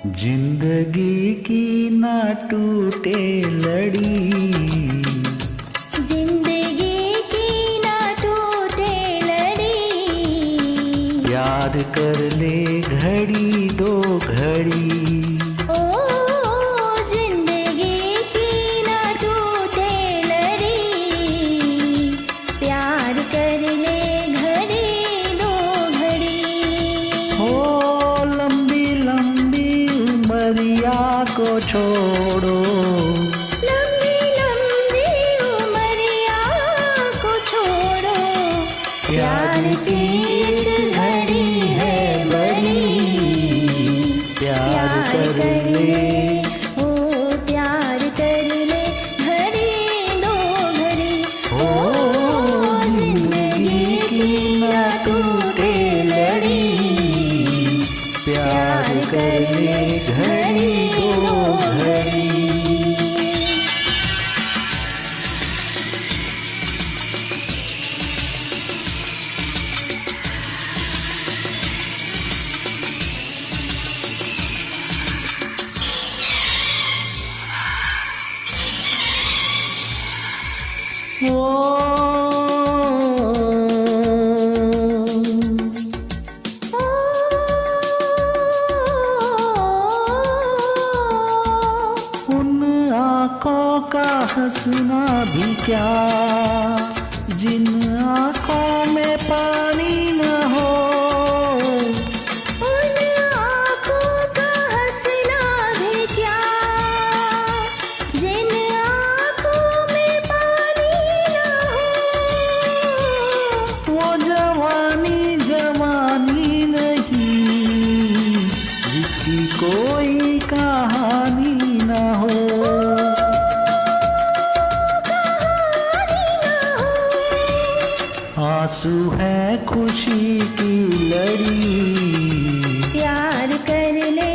जिंदगी की ना टूटे लड़ी, जिंदगी की ना टूटे लड़ी। प्यार कर ले घड़ी दो घड़ी, ओ जिंदगी की ना टूटे लड़ी। प्यार कर ले घड़ी दो घड़ी। हो लंबी लंबी उमरिया को छोड़ो, लंबी लंबी उमरिया को छोड़ो। प्यार की एक घड़ी है बड़ी, प्यार कर ले। ओ प्यार कर ले घड़ी दो घड़ी। हो जिंदगी की ना टूटे लड़ी। प्यार कर ले घड़ी दो घड़ी। उन आँखों का हंसना भी क्या, जिन आँखों में पानी न हो। उन आँखों का हंसना भी क्या, जिन आँखों में पानी न हो। वो जवानी जवानी नहीं, जिसकी कोई कहानी न हो। आंसू है खुशी की लड़ी, प्यार कर ले